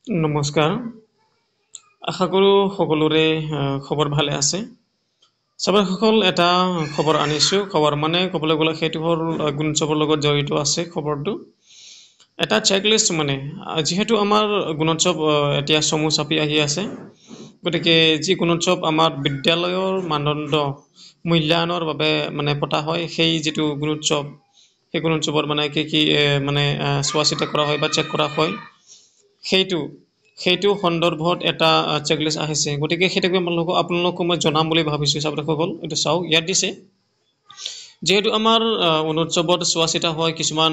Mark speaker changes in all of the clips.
Speaker 1: নমস্কাৰ। আশা কৰোঁ সকলোৰে খবৰ ভালে আছে। সকল এটা খবৰ আনিছোঁ। খবৰ মানে ক'বলৈ গ'লে সেইটো হ'ল গুণোৎসৱৰ লগত জড়িত আছে খবৰটো। এটা চেকলিষ্ট মানে যিহেতু আমাৰ গুণোৎসৱ এতিয়া চমু চাপি আহি আছে। গতিকে যি গুণোৎসৱ আমাৰ বিদ্যালয়ৰ মানদণ্ড মূল্যায়নৰ বাবে মানে পতা হয় সেই যিটো গুণোৎসৱ সেই গুণোৎসৱৰ মানে কি মানে চোৱা চিতা কৰা হয় বা চেক কৰা হয় সেইটো সন্দৰ্ভত এটা চেকলিষ্ট আহিছে। গতিকে সেইটোকে আপোনালোকক মই জনাম বুলি ভাবিছোঁ। ছাত্ৰসকল এইটো চাওক, ইয়াত দিছে যিহেতু আমাৰ গুণোৎসৱত চোৱা চিতা হয় কিছুমান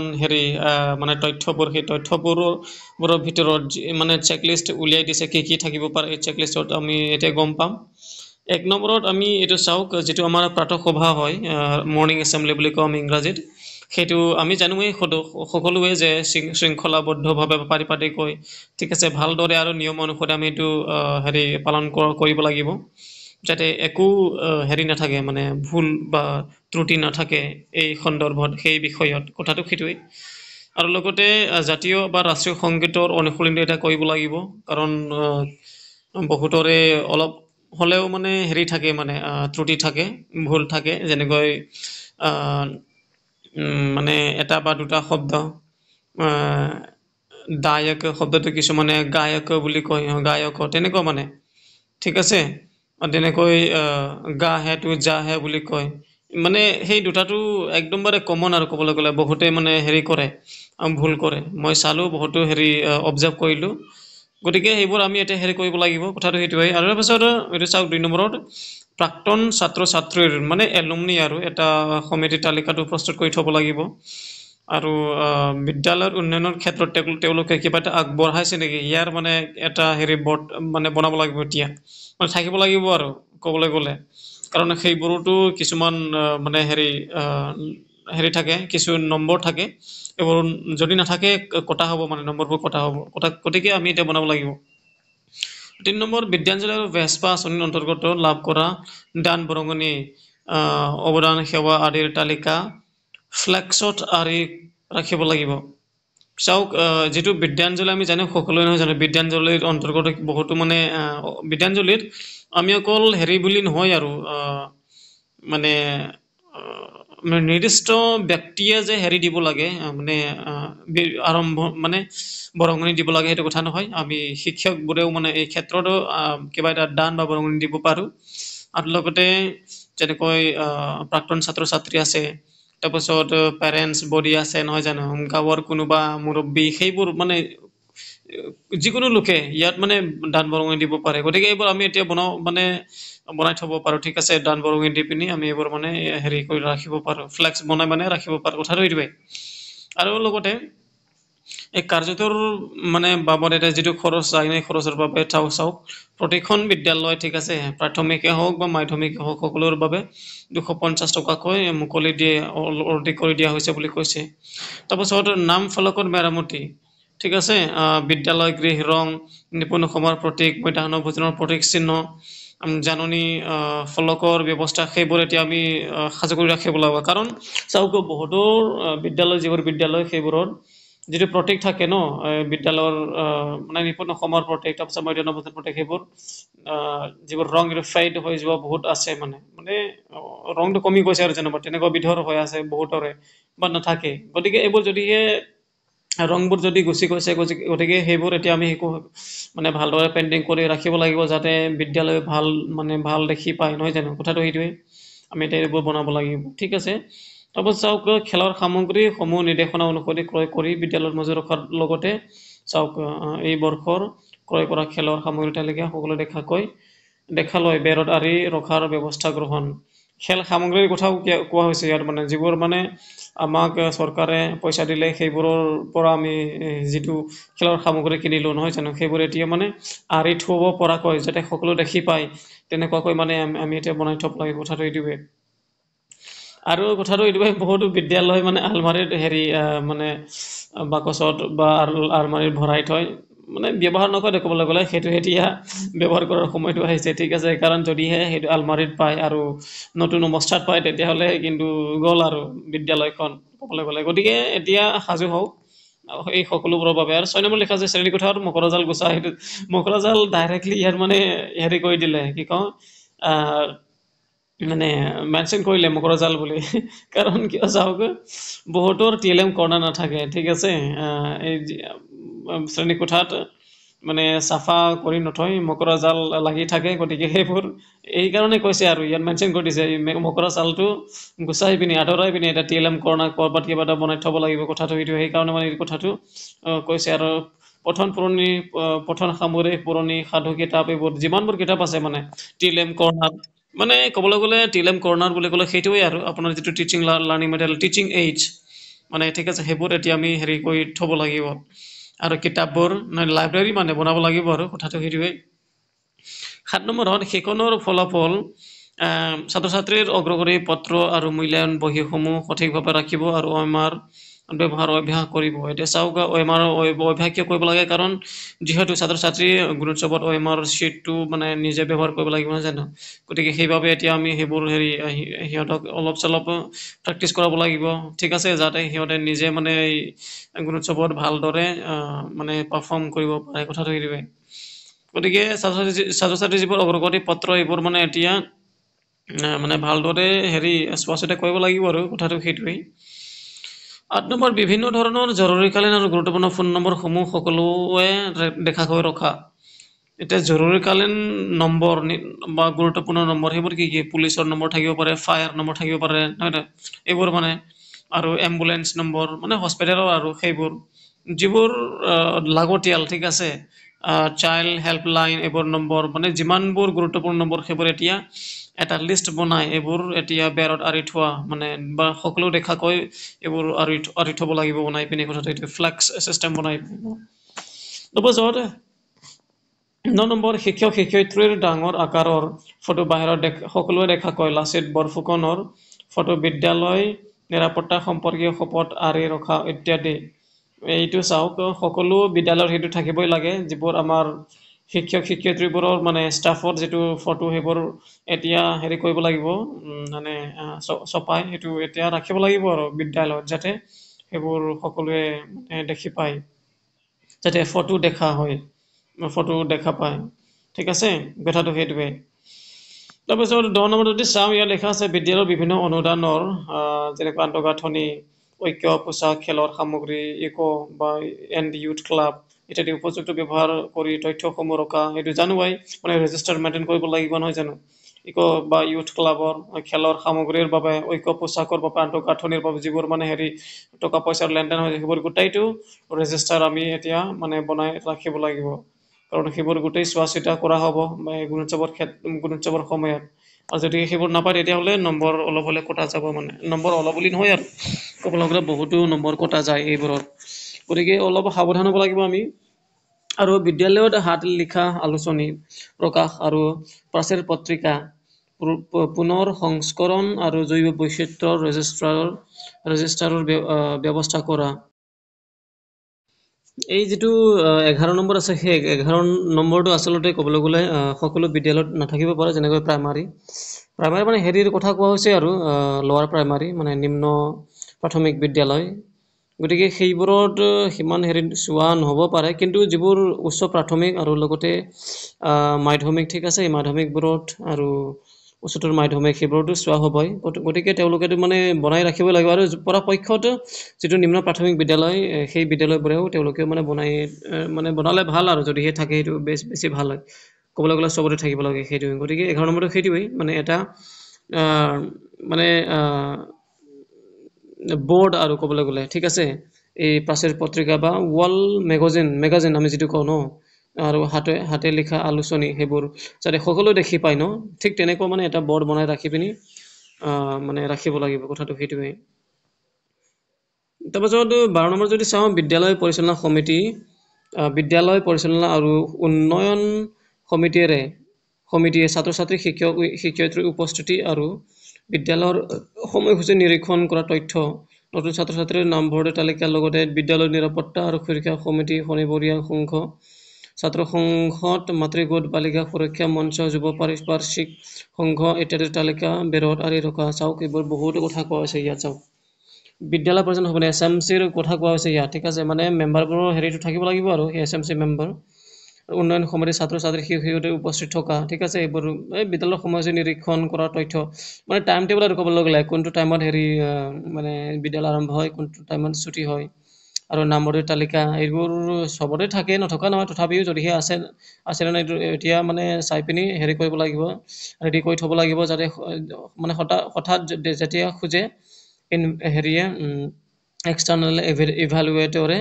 Speaker 1: মানে তথ্যবোৰ, সেই তথ্যবোৰৰ ভিতৰত মানে চেকলিষ্ট উলিয়াই দিছে কি থাকিব পাৰে। এই চেকলিষ্টত আমি এতিয়া গম পাম। 1 নম্বৰত আমি এইটো চাওক, যিটো আমাৰ প্ৰাতঃ সভা হয়, মৰ্ণিং এছেম্বলি বুলি কওঁ আমি ইংৰাজীত। সেইটো আমি জানোৱেই সকলোৱে যে শৃংখলাবদ্ধভাৱে পাৰিপাটিকৈ ঠিক আছে ভালদৰে আৰু নিয়ম অনুসৰি আমি এইটো পালন কৰিব লাগিব, যাতে একো নাথাকে মানে ভুল বা ত্ৰুটি নাথাকে এই সন্দৰ্ভত, সেই বিষয়ত কথাটো সেইটোৱেই। আৰু লগতে জাতীয় বা ৰাষ্ট্ৰীয় সংগীতৰ অনুশীলনী এটা কৰিব লাগিব, কাৰণ বহুতৰে অলপ হ'লেও মানে থাকে মানে ত্ৰুটি থাকে, ভুল থাকে, যেনেকৈ মানে এটা বা দুটা শব্দ দায়ক শব্দটো কিছুমানে গায়ক বুলি কয়, গায়ক তেনেকুৱা মানে ঠিক আছে। তেনেকৈ গা হে টো যা হে বুলি কয়, মানে সেই দুটাটো একদমবাৰে কমন আৰু ক'বলৈ গ'লে বহুতে মানে কৰে, ভুল কৰে। মই চালোঁ বহুতো অবজাৰ্ভ কৰিলোঁ। গতিকে সেইবোৰ আমি এতিয়া কৰিব লাগিব, কথাটো সেইটোৱেই। আৰু তাৰপিছত এইটো চাওক 2 নম্বৰত প্ৰাক্তন ছাত্ৰ ছাত্ৰীৰ মানে এলুমনি আৰু এটা সমিতিৰ তালিকাটো প্ৰস্তুত কৰি থ'ব লাগিব। আৰু বিদ্যালয়ৰ উন্নয়নৰ ক্ষেত্ৰত তেওঁলোকে কিবা এটা আগবঢ়াইছে নেকি, ইয়াৰ মানে এটা বৰ্ড মানে বনাব লাগিব এতিয়া, মানে থাকিব লাগিব আৰু ক'বলৈ গ'লে। কাৰণ সেইবোৰতো কিছুমান মানে থাকে, কিছু নম্বৰ থাকে। এইবোৰ যদি নাথাকে কটা হ'ব, মানে নম্বৰবোৰ কটা হ'ব। গতিকে আমি এতিয়া বনাব লাগিব। 3 নম্বৰ বিদ্যাঞ্জলি আৰু ভেস্পা আঁচনিৰ অন্তৰ্গত লাভ কৰা দান বৰঙণি অৱদান সেৱা আদিৰ তালিকা ফ্লেক্সত আঁৰি ৰাখিব লাগিব। চাওক, যিটো বিদ্যাঞ্জলি আমি জানো, সকলোৱে নহয় জানো, বিদ্যাঞ্জলিৰ অন্তৰ্গত বহুতো মানে বিদ্যাঞ্জলিত আমি অকল বুলি নহয় আৰু মানে নিৰ্দিষ্ট ব্যক্তিয়ে যে দিব লাগে, মানে আৰম্ভ মানে বৰঙণি দিব লাগে সেইটো কথা নহয়। আমি শিক্ষকবোৰেও মানে এই ক্ষেত্ৰতো কিবা এটা দান বা বৰঙণি দিব পাৰোঁ। আৰু লগতে যেনেকৈ প্ৰাক্তন ছাত্ৰ ছাত্ৰী আছে, তাৰপিছত পেৰেণ্টছ বডি আছে নহয় জানো, গাঁৱৰ কোনোবা মুৰব্বী, সেইবোৰ মানে যিকোনো লোকে ইয়াত মানে দান বৰঙণি দিব পাৰে। গতিকে এইবোৰ আমি এতিয়া বনাই থ'ব পাৰোঁ, ঠিক আছে। দান বৰঙণি দি পিনি আমি এইবোৰ মানে কৰি ৰাখিব পাৰোঁ, ফ্লেক্স বনাই মানে ৰাখিব পাৰোঁ, কথাটো এইটোৱে। আৰু লগতে এই কাৰ্যটোৰ মানে বাবদ এটা যিটো খৰচ যায়, সেই খৰচৰ বাবে চাওক, প্ৰতিখন বিদ্যালয় ঠিক আছে, প্ৰাথমিকে হওক বা মাধ্যমিকে হওক, সকলোৰে বাবে 250 টকাকৈ মুকলি কৰি দিয়া হৈছে বুলি কৈছে। তাৰপাছত নাম ফলকৰ মেৰামতি, ঠিক আছে, বিদ্যালয় গৃহ ৰং, নিপুণ অসমৰ প্ৰতীক, মধ্যাহ্ন ভোজনৰ প্ৰতীক চিহ্ন, জাননী ফলকৰ ব্যৱস্থা, সেইবোৰ এতিয়া আমি সাজু কৰি ৰাখিব লাগিব। কাৰণ চাওক, বহুতৰ বিদ্যালয়, যিবোৰ বিদ্যালয় সেইবোৰৰ যিটো প্ৰতীক থাকে ন, বিদ্যালয়ৰ মানে নিপুণ অসমৰ প্ৰতীক, তাৰপিছত মধ্যাহ্ন ভোজনৰ প্ৰতীক, সেইবোৰ যিবোৰ ৰং ফেড হৈ যোৱা বহুত আছে, মানে ৰংটো কমি গৈছে আৰু যেনিবা তেনেকুৱা বিধৰ হৈ আছে বহুতৰে বা নাথাকে। গতিকে এইবোৰ যদিহে ৰংবোৰ যদি গুচি গৈছে, গতিকে সেইবোৰ এতিয়া আমি মানে ভালদৰে পেইণ্টিং কৰি ৰাখিব লাগিব, যাতে বিদ্যালয় ভাল দেখি পায়, নহয় জানো, কথাটো সেইটোৱে। আমি এতিয়া এইবোৰ বনাব লাগিব, ঠিক আছে। তাৰপাছত চাওক, খেলৰ সামগ্ৰীসমূহ নিৰ্দেশনা অনুসৰি ক্ৰয় কৰি বিদ্যালয়ত মজুত ৰখাৰ লগতে চাওক, এই বৰ্ষৰ ক্ৰয় কৰা খেলৰ সামগ্ৰীৰ তালিকা সকলো দেখালৈ বেৰত আঁৰি ৰখাৰ ব্যৱস্থা গ্ৰহণ। খেল সামগ্ৰীৰ কথাও কোৱা হৈছে ইয়াত, মানে যিবোৰ মানে আমাক চৰকাৰে পইচা দিলে, সেইবোৰৰ পৰা আমি যিটো খেলৰ সামগ্ৰী কিনিলোঁ, নহয় জানো, সেইবোৰ এতিয়া মানে আঁৰি থ'ব পৰাকৈ, যাতে সকলো দেখি পায়, তেনেকুৱাকৈ মানে আমি এতিয়া বনাই থ'ব লাগে, কথাটো এইটোৱে। আৰু কথাটো এইটোৱে, বহুতো বিদ্যালয় মানে আলমাৰীত মানে বাকচত বা আলমাৰীত ভৰাই থয়, মানে ব্যৱহাৰ নকৰে ক'বলৈ গ'লে। সেইটো এতিয়া ব্যৱহাৰ কৰাৰ সময়টো আহিছে, ঠিক আছে। কাৰণ যদিহে সেইটো আলমাৰীত পায় আৰু নতুন অৱস্থাত পায়, তেতিয়াহ'লে কিন্তু গ'ল আৰু বিদ্যালয়খন ক'বলৈ গ'লে। গতিকে এতিয়া সাজু হওক, এই সকলোবোৰৰ বাবে। আৰু 6 নম্বৰ লিখা আছে শ্ৰেণীকোঠাত মকৰাজাল গুচা। সেইটো মকৰাজাল ডাইৰেক্টলি ইয়াত মানে হেৰি কৰি দিলে, কি কওঁ, মানে মেনশ্যন কৰিলে মকৰাজাল বুলি। কাৰণ কিয় চাওক, বহুতৰ TLM কৰ্ণাৰ নাথাকে, ঠিক আছে। এই শ্ৰেণীকোঠাত মানে চাফা কৰি নথয়, মকৰাজাল লাগি থাকে। গতিকে সেইবোৰ এইকাৰণে কৈছে আৰু ইয়াত মেনশ্যন কৰি দিছে, মকৰা জালটো গুচাই পিনি আঁতৰাই পিনি এটা TLM কৰ্ণাৰ ক'ৰবাত কিবা এটা বনাই থ'ব লাগিব কথাটো সেইটো। সেইকাৰণে মানে এই কথাটো কৈছে। আৰু পঠন সামৰিক পুৰণি সাধু কিতাপ, এইবোৰ যিমানবোৰ কিতাপ আছে মানে TLM কৰ্ণাৰ, মানে ক'বলৈ গ'লে TLM কৰ্ণাৰ বুলি ক'লে সেইটোৱে আৰু আপোনাৰ যিটো teaching learning material, teaching AIDS মানে, ঠিক আছে। সেইবোৰ এতিয়া আমি হেৰি কৰি থ'ব লাগিব। আৰু কিতাপবোৰ লাইব্ৰেৰী মানে বনাব লাগিব আৰু কথাটো সেইটোৱে। 7 নম্বৰত সেইখনৰ ফলাফল ছাত্ৰ ছাত্ৰীৰ অগ্ৰগতি পত্ৰ আৰু মূল্যায়ন বহীসমূহ সঠিকভাৱে ৰাখিব আৰু OMR ব্যৱহাৰ অভ্যাস কৰিব। এতিয়া চাওক, OMR অভ্যাস কিয় কৰিব লাগে? কাৰণ যিহেতু ছাত্ৰ ছাত্ৰীয়ে গুণোৎসৱত OMR শ্বীটটো মানে নিজে ব্যৱহাৰ কৰিব লাগিব, নহয় জানো? গতিকে সেইবাবে এতিয়া আমি সেইবোৰ সিহঁতক অলপ চলপ প্ৰেক্টিচ কৰাব লাগিব, ঠিক আছে, যাতে সিহঁতে নিজে মানে এই গুণোৎসৱত ভালদৰে মানে পাৰফৰ্ম কৰিব পাৰে, কথাটো সেইটোৱে। গতিকে ছাত্ৰ ছাত্ৰী যিবোৰ অগ্ৰগতি পত্ৰ এইবোৰ মানে এতিয়া মানে ভালদৰে চোৱা চিতা কৰিব লাগিব আৰু কথাটো সেইটোৱেই। 8 নম্বৰ বিভিন্ন ধৰণৰ জৰুৰীকালীন আৰু গুৰুত্বপূৰ্ণ ফোন নম্বৰসমূহ সকলোৱে দেখাকৈ ৰখা। এতিয়া জৰুৰীকালীন নম্বৰ বা গুৰুত্বপূৰ্ণ নম্বৰ সেইবোৰ কি কি? পুলিচৰ নম্বৰ থাকিব পাৰে, ফায়াৰ নম্বৰ থাকিব পাৰে, নহয় জানো? এইবোৰ মানে, আৰু এম্বুলেঞ্চ নম্বৰ মানে হস্পিটেলৰ, আৰু সেইবোৰ যিবোৰ লাগতিয়াল, ঠিক আছে। চাইল্ড হেল্পলাইন এইবোৰ নম্বৰ মানে যিমানবোৰ গুৰুত্বপূৰ্ণ নম্বৰ সেইবোৰ এতিয়া এটা লিষ্ট বনাই এইবোৰ এতিয়া বেৰত আঁৰি থোৱা মানে, বা সকলো দেখাকৈ এইবোৰ আঁৰি থ'ব লাগিব বনাই পিনি, কথাটো এইটো ফ্লেক্স চিষ্টেম বনাই পিনি। তাৰপাছত 9 নম্বৰ শিক্ষক শিক্ষয়িত্ৰীৰ ডাঙৰ আকাৰৰ ফটো বাহিৰত সকলোৱে দেখাকৈ লাচিত বৰফুকনৰ ফটো, বিদ্যালয় নিৰাপত্তা সম্পৰ্কীয় শপত আঁৰি ৰখা ইত্যাদি। এইটো চাওক, সকলো বিদ্যালয়ৰ সেইটো থাকিবই লাগে। যিবোৰ আমাৰ শিক্ষক শিক্ষয়িত্ৰীবোৰৰ মানে ষ্টাফৰ যিটো ফটো সেইবোৰ এতিয়া হেৰি কৰিব লাগিব, মানে চপাই সেইটো এতিয়া ৰাখিব লাগিব আৰু বিদ্যালয়ত, যাতে সেইবোৰ সকলোৱে মানে দেখি পায়, যাতে ফটো দেখা হয়, ফটো দেখা পায়, ঠিক আছে। কথাটো সেইটোৱে। তাৰপিছত 10 নম্বৰ যদি চাওঁ, ইয়াত লেখা আছে বিদ্যালয়ৰ বিভিন্ন অনুদানৰ যেনেকৈ আন্তঃগাঁথনি, ঐক্য পোচাক, খেলৰ সামগ্ৰী, ইক' বা ইউথ ক্লাব ইত্যাদি উপযুক্ত ব্যৱহাৰ কৰি তথ্যসমূহ ৰখা। সেইটো জানোৱাই, মানে ৰেজিষ্টাৰ মেইনটেইন কৰিব লাগিব, নহয় জানো? ইক' বা ইউথ ক্লাবৰ খেলৰ সামগ্ৰীৰ বাবে, ঐক্য পোচাকৰ বাবে, আন্তঃগাঁথনিৰ বাবে যিবোৰ মানে টকা পইচাৰ লেনদেন হয়, সেইবোৰ গোটেইটো ৰেজিষ্টাৰ আমি এতিয়া মানে বনাই ৰাখিব লাগিব। কাৰণ সেইবোৰ গোটেই চোৱা চিতা কৰা হ'ব গুণোৎসৱৰ সময়ত। আৰু যদি সেইবোৰ নাপায় তেতিয়াহ'লে নম্বৰ অলপ হ'লে কটা যাব, মানে নম্বৰ অলপ বুলি নহয় আৰু ক'বলৈ গ'লে বহুতো নম্বৰ কটা যায় এইবোৰত। গতিকে অলপ সাৱধান হ'ব লাগিব আমি। আৰু বিদ্যালয়ত হাত লিখা আলোচনী প্ৰকাশ আৰু প্ৰাচীৰ পত্ৰিকা পুনৰ সংস্কৰণ আৰু জৈৱ বৈচিত্ৰ্যৰ ৰেজিষ্টাৰৰ ব্যৱস্থা কৰা। এই যিটো 11 নম্বৰ আছে, সেই 11 নম্বৰটো আচলতে ক'বলৈ গ'লে সকলো বিদ্যালয়ত নাথাকিব পাৰে, যেনেকৈ প্ৰাইমাৰী মানে হেৰিৰ কথা কোৱা হৈছে আৰু লোৱাৰ প্ৰাইমাৰী মানে নিম্ন প্ৰাথমিক বিদ্যালয়। গতিকে সেইবোৰত সিমান চোৱা নহ'ব পাৰে, কিন্তু যিবোৰ উচ্চ প্ৰাথমিক আৰু লগতে মাধ্যমিক, ঠিক আছে, মাধ্যমিকবোৰত আৰু উচ্চতৰ মাধ্যমিক সেইবোৰতো চোৱা হ'বই। গতিকে তেওঁলোকেতো মানে বনাই ৰাখিব লাগিব। আৰু পৰাপক্ষত যিটো নিম্ন প্ৰাথমিক বিদ্যালয়, সেই বিদ্যালয়বোৰেও তেওঁলোকে মানে বনালে ভাল, আৰু যদিহে থাকে সেইটো বেছি ভাল হয়। ক'বলৈ গ'লে চবতে থাকিব লাগে সেইটোৱে। গতিকে 11 নম্বৰটো সেইটোৱেই, মানে এটা মানে বৰ্ড আৰু ক'বলৈ গ'লে, ঠিক আছে, এই প্ৰাচীৰ পত্ৰিকা বা ৱাল মেগাজিন আমি যিটো কওঁ ন, আৰু হাতে লিখা আলোচনী সেইবোৰ যাতে সকলোৱে দেখি পায় ন, ঠিক তেনেকুৱা মানে এটা বৰ্ড বনাই ৰাখি পিনি মানে ৰাখিব লাগিব, কথাটো সেইটোৱে। তাৰপাছত 12 নম্বৰ যদি চাওঁ, বিদ্যালয় পৰিচালনা আৰু উন্নয়ন সমিতিয়ে ছাত্ৰ ছাত্ৰী শিক্ষক শিক্ষয়িত্ৰীৰ উপস্থিতি আৰু বিদ্যালয়ৰ সময়সূচী নিৰীক্ষণ কৰা তথ্য, নতুন ছাত্ৰ ছাত্ৰীৰ নামভৰ্তিৰ তালিকাৰ লগতে বিদ্যালয়ৰ নিৰাপত্তা আৰু সুৰক্ষা সমিতি, শনিবৰীয়া সংঘ, ছাত্ৰ সংঘত, মাতৃগোট, বালিকা সুৰক্ষা মঞ্চ, যুৱ পাৰিপাৰ্শ্বিক সংঘ ইত্যাদিৰ তালিকা বেৰত আঁৰি ৰখা। চাওক, এইবোৰ বহুতো কথা কোৱা হৈছে ইয়াত। চাওক, বিদ্যালয় পৰিচালনা সমিতি SMCৰ কথা কোৱা হৈছে ইয়াত ঠিক আছে মানে মেম্বাৰবোৰৰ হেৰিটো থাকিব লাগিব আৰু SMC মেম্বাৰ উন্নয়ন সমিতিৰ ছাত্ৰ ছাত্ৰী শিক্ষক উপস্থিত থকা ঠিক আছে এইবোৰ এই বিদ্যালয়ৰ সময়সূচী নিৰীক্ষণ কৰা তথ্য মানে টাইম টেবুল আৰু ক'বলৈ গ'লে কোনটো টাইমত হেৰি মানে বিদ্যালয় আৰম্ভ হয় কোনটো টাইমত ছুটি হয় আৰু নামভৰ্তিৰ তালিকা এইবোৰ চবতে থাকে নথকা নহয় তথাপিও যদিহে আছে নে এইটো এতিয়া মানে চাই পিনি হেৰি কৰিব লাগিব ৰেডি কৰি থ'ব লাগিব যাতে মানে হঠাৎ যেতিয়া খোজে হেৰিয়ে এক্সটাৰ্নেল ইভালুৱেটৰে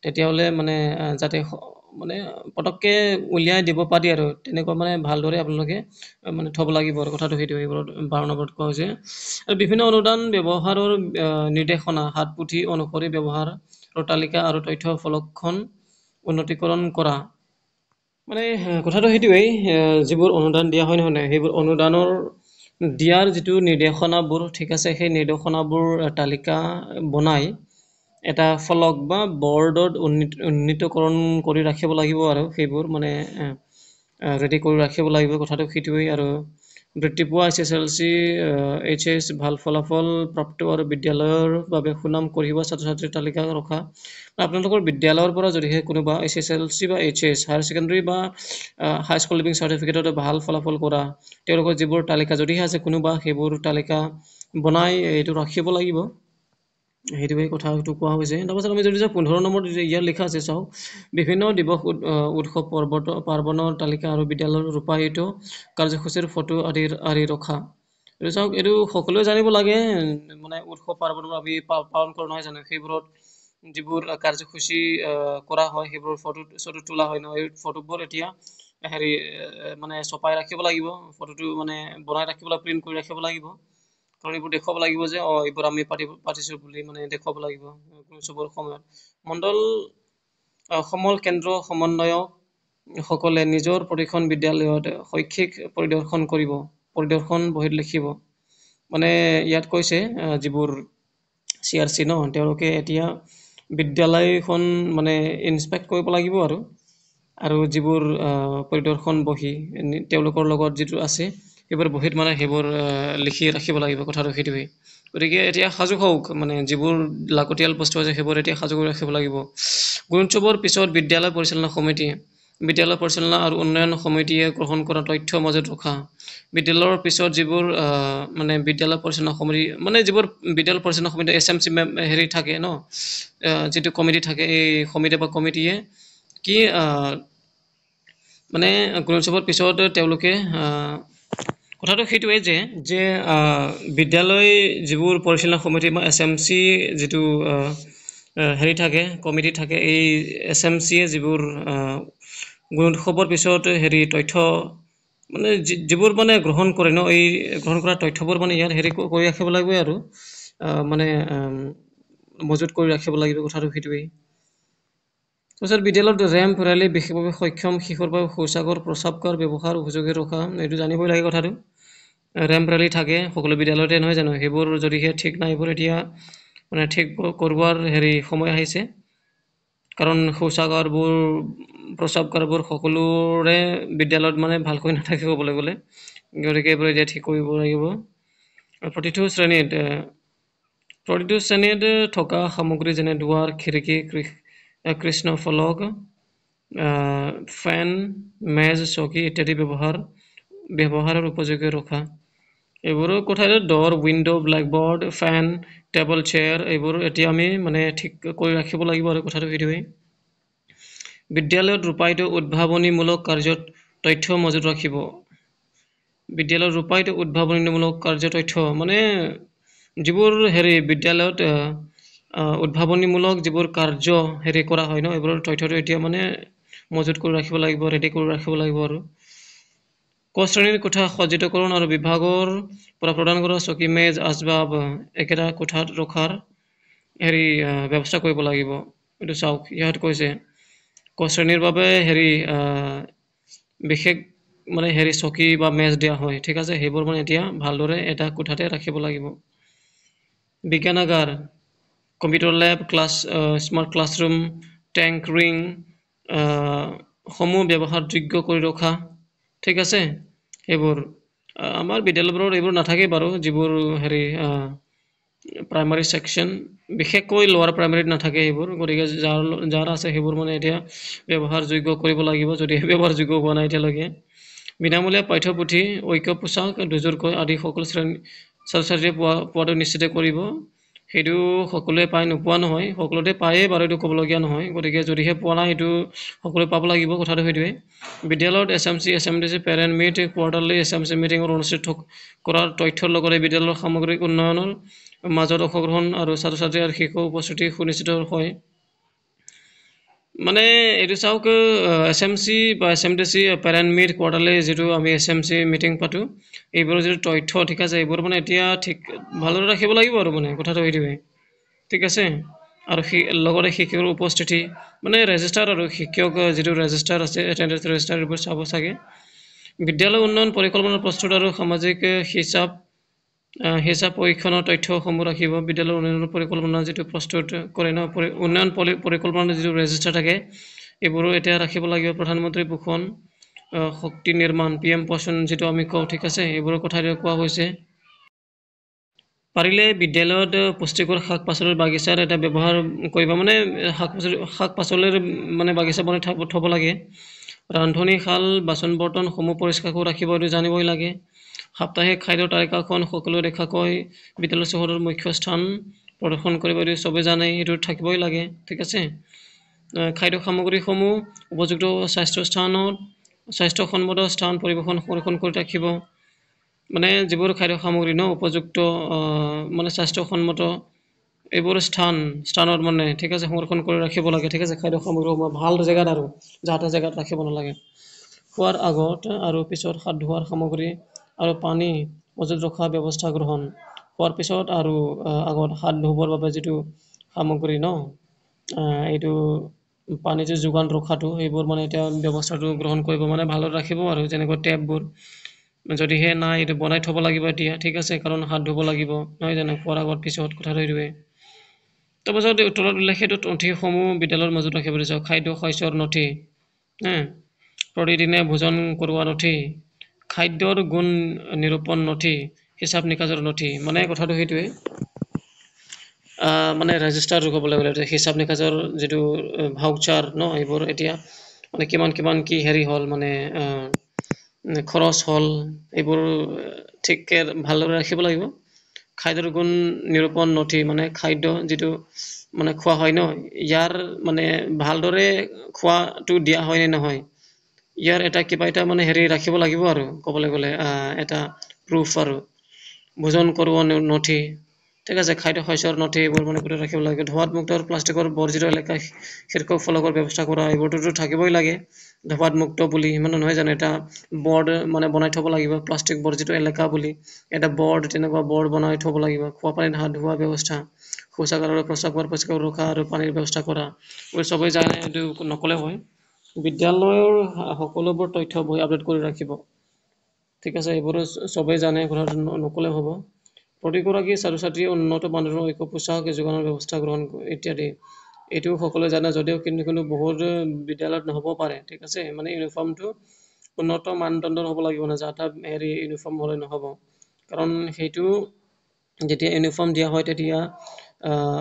Speaker 1: তেতিয়াহ'লে মানে যাতে মানে পটককৈ উলিয়াই দিব পাৰি আৰু তেনেকুৱা মানে ভালদৰে আপোনালোকে মানে থ'ব লাগিব আৰু কথাটো সেইটো এইবোৰত 12 নম্বৰত কোৱা হৈছে আৰু বিভিন্ন অনুদান ব্যৱহাৰৰ নিৰ্দেশনা হাত পুথি অনুসৰি ব্যৱহাৰ তালিকা আৰু তথ্য ফলকখন উন্নতিকৰণ কৰা মানে কথাটো সেইটোৱেই যিবোৰ অনুদান দিয়া হয় নহয় সেইবোৰ অনুদানৰ দিয়াৰ যিটো নিৰ্দেশনাবোৰ ঠিক আছে সেই নিৰ্দেশনাবোৰ তালিকা বনাই এটা ফলক বা বৰ্ডত উন্নীতকৰণ কৰি ৰাখিব লাগিব আৰু সেইবোৰ মানে ৰেডি কৰি ৰাখিব লাগিব কথাটো সেইটোৱেই আৰু বৃত্তি পোৱা SSLC HS ভাল ফলাফল প্ৰাপ্ত আৰু বিদ্যালয়ৰ বাবে সুনাম কঢ়িওৱা ছাত্ৰ ছাত্ৰীৰ তালিকা ৰখা আপোনালোকৰ বিদ্যালয়ৰ পৰা যদিহে কোনোবা SSLC বা HS হায়াৰ ছেকেণ্ডেৰী বা হাইস্কুল লিভিং চাৰ্টিফিকেটত ভাল ফলাফল কৰা তেওঁলোকৰ যিবোৰ তালিকা যদিহে আছে কোনোবা সেইবোৰ তালিকা বনাই এইটো ৰাখিব লাগিব সেইটোৱেই কথাটো কোৱা হৈছে তাৰপাছত আমি যদি 15 নম্বৰত ইয়াত লিখা আছে চাওক বিভিন্ন দিৱস উৎসৱ পাৰ্বণৰ তালিকা আৰু বিদ্যালয়ৰ ৰূপায়িত কাৰ্যসূচীৰ ফটো আদি ৰখা এইটো চাওক এইটো সকলোৱে জানিব লাগে মানে উৎসৱ পাৰ্বণবোৰ আমি পালন কৰোঁ নহয় জানো সেইবোৰত যিবোৰ কাৰ্যসূচী কৰা হয় সেইবোৰ ফটো তোলা হয় নহয় এই ফটোবোৰ এতিয়া হেৰি মানে ছপাই ৰাখিব লাগিব ফটোটো মানে বনাই ৰাখিব লাগিব প্ৰিণ্ট কৰি ৰাখিব লাগিব কাৰণ এইবোৰ দেখুৱাব লাগিব যে এইবোৰ আমি পাতিছোঁ বুলি মানে দেখুৱাব লাগিব উৎসৱৰ সময়ত মণ্ডল সমল কেন্দ্ৰ সমন্বয়ক সকলে নিজৰ প্ৰতিখন বিদ্যালয়ত শৈক্ষিক পৰিদৰ্শন বহীত লিখিব মানে ইয়াত কৈছে যিবোৰ CRC ন তেওঁলোকে এতিয়া বিদ্যালয়খন মানে ইনস্পেক্ট কৰিব লাগিব আৰু যিবোৰ পৰিদৰ্শন বহি তেওঁলোকৰ লগত যিটো আছে সেইবোৰ বহীত মানে সেইবোৰ লিখি ৰাখিব লাগিব কথাটো সেইটোৱেই গতিকে এতিয়া সাজু হওক মানে যিবোৰ লাগতিয়াল বস্তু আছে সেইবোৰ এতিয়া সাজু কৰি ৰাখিব লাগিব গুণোৎসৱৰ পিছত বিদ্যালয় পৰিচালনা আৰু উন্নয়ন সমিতিয়ে গ্ৰহণ কৰা তথ্য মজুত ৰখা বিদ্যালয়ৰ পিছত যিবোৰ মানে বিদ্যালয় পৰিচালনা সমিতি মানে যিবোৰ বিদ্যালয় পৰিচালনা সমিতি SMC হেৰি থাকে ন যিটো কমিটি থাকে এই সমিতি বা কমিটিয়ে কি মানে গুণোৎসৱৰ পিছত তেওঁলোকে কথাটো সেইটোৱেই যে বিদ্যালয় যিবোৰ পৰিচালনা সমিতি বা SMC যিটো হেৰি থাকে কমিটি থাকে এই SMCয়ে যিবোৰ গুণোৎসৱৰ পিছত হেৰি তথ্য মানে যিবোৰ মানে গ্ৰহণ কৰে ন এই গ্ৰহণ কৰা তথ্যবোৰ মানে ইয়াত হেৰি কৰি ৰাখিব লাগিব আৰু মানে মজুত কৰি ৰাখিব লাগিব কথাটো সেইটোৱেই তাৰপিছত বিদ্যালয়ত ৰেম্প ৰেলী বিশেষভাৱে সক্ষম শিশুৰ বাবে শৌচাগাৰ প্ৰস্ৰাৱগাৰ ব্যৱহাৰ উপযোগী ৰখা এইটো জানিবই লাগে কথাটো ৰেম্প ৰেলী থাকে সকলো বিদ্যালয়তে নহয় জানো সেইবোৰ যদিহে ঠিক নাই এইবোৰ এতিয়া মানে ঠিক কৰোৱাৰ হেৰি সময় আহিছে কাৰণ শৌচাগাৰবোৰ প্ৰস্ৰাৱগাৰবোৰ সকলোৰে বিদ্যালয়ত মানে ভালকৈ নাথাকে ক'বলৈ গ'লে গতিকে এইবোৰ এতিয়া ঠিক কৰিব লাগিব প্ৰতিটো শ্ৰেণীত থকা সামগ্ৰী যেনে দুৱাৰ খিৰিকী কৃষ্ণ ফলক ফেন মেজ চকী ইত্যাদি ব্যৱহাৰৰ উপযোগী ৰখা এইবোৰৰ কথা ডৰ উইণ্ড' ব্লেকবৰ্ড ফেন টেবল চেয়াৰ এইবোৰ এতিয়া আমি মানে ঠিক কৰি ৰাখিব লাগিব আৰু কথাটো সেইটোৱেই বিদ্যালয়ত ৰূপায়িত উদ্ভাৱনীমূলক কাৰ্যত তথ্য মজুত ৰাখিব বিদ্যালয়ত ৰূপায়িত উদ্ভাৱনীমূলক কাৰ্য তথ্য মানে যিবোৰ হেৰি বিদ্যালয়ত উদ্ভাৱনীমূলক যিবোৰ কাৰ্য হেৰি কৰা হয় ন এইবোৰৰ তথ্যটো এতিয়া মানে মজুত কৰি ৰাখিব লাগিব ৰেডি কৰি ৰাখিব লাগিব আৰু ক শ্ৰেণীৰ কোঠা সজ্জিতকৰণ আৰু বিভাগৰ পৰা প্ৰদান কৰা চকী মেজ আচবাব একেটা কোঠাত ৰখাৰ হেৰি ব্যৱস্থা কৰিব লাগিব এইটো চাওক ইয়াত কৈছে ক শ্ৰেণীৰ বাবে হেৰি বিশেষ মানে হেৰি চকী বা মেজ দিয়া হয় ঠিক আছে সেইবোৰ মানে এতিয়া ভালদৰে এটা কোঠাতে ৰাখিব লাগিব বিজ্ঞানাগাৰ computer lab smart classroom tinkering সমূহ ব্যৱহাৰযোগ্য কৰি ৰখা ঠিক আছে এইবোৰ আমাৰ বিদ্যালয়বোৰত এইবোৰ নাথাকে বাৰু যিবোৰ হেৰি প্ৰাইমাৰী ছেকশ্যন বিশেষকৈ লোৱাৰ প্ৰাইমাৰীত নাথাকে এইবোৰ, গতিকে যাৰ আছে সেইবোৰ মানে এতিয়া ব্যৱহাৰযোগ্য কৰিব লাগিব, যদিহে ব্যৱহাৰযোগ্য হোৱা নাই এতিয়ালৈকে। বিনামূলীয়া পাঠ্যপুথি, ঐক্য পোছাক দুযোৰকৈ আদি সকলো শ্ৰেণী ছাত্ৰ ছাত্ৰীয়ে পোৱাটো নিশ্চিত কৰিব। সেইটো সকলোৱে পায়, নোপোৱা নহয়, সকলোতে পায়েই বাৰু, এইটো ক'বলগীয়া নহয়। গতিকে যদিহে পোৱা নাই সেইটো সকলোৱে পাব লাগিব, কথাটো সেইটোৱে। বিদ্যালয়ত SMC SMDC parent meet quarterly SMC মিটিঙৰ অনুষ্ঠিত কৰাৰ তথ্যৰ লগতে বিদ্যালয়ৰ সামগ্ৰিক উন্নয়নৰ মাজত অংশগ্ৰহণ আৰু ছাত্ৰ ছাত্ৰী আৰু শিশুৰ উপস্থিতি সুনিশ্চিত হয়। মানে এইটো চাওক, SMC বা SMDC পেৰেণ্ট মিট কোৱাৰ্টাৰলি যিটো আমি SMC মিটিং পাতোঁ, এইবোৰৰ যিটো তথ্য, ঠিক আছে, এইবোৰ মানে এতিয়া ঠিক ভালদৰে ৰাখিব লাগিব আৰু মানে কথাটো সেইটোৱে, ঠিক আছে। আৰু লগতে শিক্ষকৰ উপস্থিতি মানে ৰেজিষ্টাৰ আৰু শিক্ষক যিটো ৰেজিষ্টাৰ আছে এটেণ্ডেঞ্চ ৰেজিষ্টাৰ এইবোৰ চাব চাগে। বিদ্যালয় উন্নয়ন পৰিকল্পনা প্ৰস্তুত আৰু সামাজিক হিচাপ পৰীক্ষণৰ তথ্যসমূহ ৰাখিব। বিদ্যালয়ৰ উন্নয়ন পৰিকল্পনা যিটো প্ৰস্তুত কৰে ন, উন্নয়ন পৰিকল্পনাৰ যিটো ৰেজিষ্টাৰ থাকে এইবোৰো এতিয়া ৰাখিব লাগিব। প্ৰধানমন্ত্ৰী পোষণ শক্তি নিৰ্মাণ PM পোষণ যিটো আমি কওঁ, ঠিক আছে, এইবোৰৰ কথা কোৱা হৈছে। পাৰিলে বিদ্যালয়ত পুষ্টিকৰ শাক পাচলিৰ বাগিচাৰ এটা ব্যৱহাৰ কৰিব, মানে শাক পাচলিৰ মানে বাগিচা বনাই থ'ব লাগে। ৰান্ধনীশাল বাচন বৰ্তনসমূহ পৰিষ্কাৰকৈ ৰাখিব, এইটো জানিবই লাগে। সাপ্তাহিক খাদ্যৰ তালিকাখন সকলোৱে দেখাকৈ বিদ্যালয় চহৰৰ মুখ্য স্থান প্ৰদৰ্শন কৰিব, এইটো চবেই জানে, এইটো থাকিবই লাগে, ঠিক আছে। খাদ্য সামগ্ৰীসমূহ উপযুক্ত স্বাস্থ্যসন্মত স্থান পৰিৱেশন সংৰক্ষণ কৰি ৰাখিব। মানে যিবোৰ খাদ্য সামগ্ৰী ন উপযুক্ত মানে স্বাস্থ্যসন্মত এইবোৰ স্থানত মানে, ঠিক আছে, সংৰক্ষণ কৰি ৰাখিব লাগে, ঠিক আছে। খাদ্য সামগ্ৰীসমূহ ভাল জেগাত আৰু যাতে জেগাত ৰাখিব নালাগে। খোৱাৰ আগত আৰু পিছত হাত ধোৱাৰ সামগ্ৰী আৰু পানী মজুত ৰখা ব্যৱস্থা গ্ৰহণ। খোৱাৰ পিছত আৰু আগত হাত ধুবৰ বাবে যিটো সামগ্ৰী ন, এইটো পানীটো যোগান ৰখাটো, সেইবোৰ মানে এতিয়া ব্যৱস্থাটো গ্ৰহণ কৰিব, মানে ভালত ৰাখিব আৰু যেনেকৈ টেপবোৰ যদিহে নাই এইটো বনাই থ'ব লাগিব এতিয়া, ঠিক আছে, কাৰণ হাত ধুব লাগিব, নহয় জানো, খোৱাৰ আগত পিছত, কথাটো সেইটোৱে। তাৰপাছত তলত উল্লেখিত নথিসমূহ বিদ্যালয়ৰ মাজত ৰাখিব দিছে। খাদ্য শস্যৰ নথি, প্ৰতিদিনে ভোজন কৰোৱা নথি, খাদ্যৰ গুণ নিৰূপণ নথি, হিচাপ নিকাজৰ নথি, মানে কথাটো সেইটোৱে। মানে ৰেজিষ্টাৰ ক'বলৈ গ'লে হিচাপ নিকাজৰ যিটো ভাউচাৰ ন, এইবোৰ এতিয়া মানে কিমান কি হেৰি হ'ল, মানে খৰচ হ'ল, এইবোৰ ঠিককৈ ভালদৰে ৰাখিব লাগিব। খাদ্যৰ গুণ নিৰূপণ নথি, মানে খাদ্য যিটো মানে খোৱা হয় ন, ইয়াৰ মানে ভালদৰে খোৱাটো দিয়া হয় নে নহয়, ইয়াৰ এটা কিবা এটা মানে হেৰি ৰাখিব লাগিব আৰু ক'বলৈ গ'লে এটা প্ৰুফ আৰু। ভোজন কৰোৱা নথি, ঠিক আছে, খাদ্য শস্যৰ নথি, এইবোৰ মানে গোটেই ৰাখিব লাগে। ধোঁৱাত মুক্ত আৰু প্লাষ্টিকৰ বৰ্জিত এলেকা শীৰ্ষক ফলকৰ ব্যৱস্থা কৰা, এইবোৰতো থাকিবই লাগে। ধোঁৱাত মুক্ত বুলি ইমানো নহয় জানো, এটা বৰ্ড মানে বনাই থ'ব লাগিব, প্লাষ্টিক বৰ্জিত এলেকা বুলি এটা বৰ্ড, তেনেকুৱা বৰ্ড বনাই থ'ব লাগিব। খোৱা পানীত হাত ধোৱা ব্যৱস্থা, শৌচাগাৰ আৰু প্ৰস্ৰাৱগাৰ পৰিষ্কাৰ ৰখা আৰু পানীৰ ব্যৱস্থা কৰা, এইবোৰ চবেই জানে, এইটো নক'লে হয়। বিদ্যালয়ৰ সকলোবোৰ তথ্য বহি আপডেট কৰি ৰাখিব, ঠিক আছে, এইবোৰো চবেই জানে, কথাটো নক'লে হ'ব। প্ৰতিগৰাকী ছাত্ৰ ছাত্ৰীয়ে উন্নত মানদণ্ডৰ ঐক্য পোছাক যোগানৰ ব্যৱস্থা গ্ৰহণ ইত্যাদি, এইটো সকলোৱে জানে, যদিও কিন্তু বহুত বিদ্যালয়ত নহ'ব পাৰে, ঠিক আছে। মানে ইউনিফৰ্মটো উন্নত মানদণ্ডৰ হ'ব লাগিব, না যাতা হেৰি ইউনিফৰ্ম হ'লে নহ'ব, কাৰণ সেইটো যেতিয়া ইউনিফৰ্ম দিয়া হয় তেতিয়া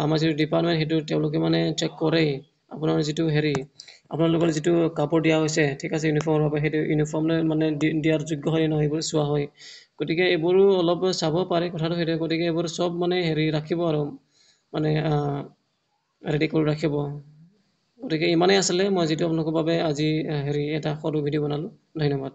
Speaker 1: আমাৰ যিটো ডিপাৰ্টমেণ্ট সেইটো তেওঁলোকে মানে চেক কৰেই, আপোনাৰ যিটো হেৰি আপোনালোকৰ যিটো কাপোৰ দিয়া হৈছে, ঠিক আছে, ইউনিফৰ্মৰ বাবে, সেইটো ইউনিফৰ্মলৈ মানে দিয়াৰ যোগ্য হয় নহয়, এইবোৰ চোৱা হয়। গতিকে এইবোৰো অলপ চাব পাৰে, কথাটো সেইটোৱে। গতিকে এইবোৰ চব মানে হেৰি ৰাখিব আৰু মানে ৰেডি কৰি ৰাখিব। গতিকে ইমানেই আছিলে মই যিটো আপোনালোকৰ বাবে আজি হেৰি এটা সৰু ভিডিঅ' বনালোঁ। ধন্যবাদ।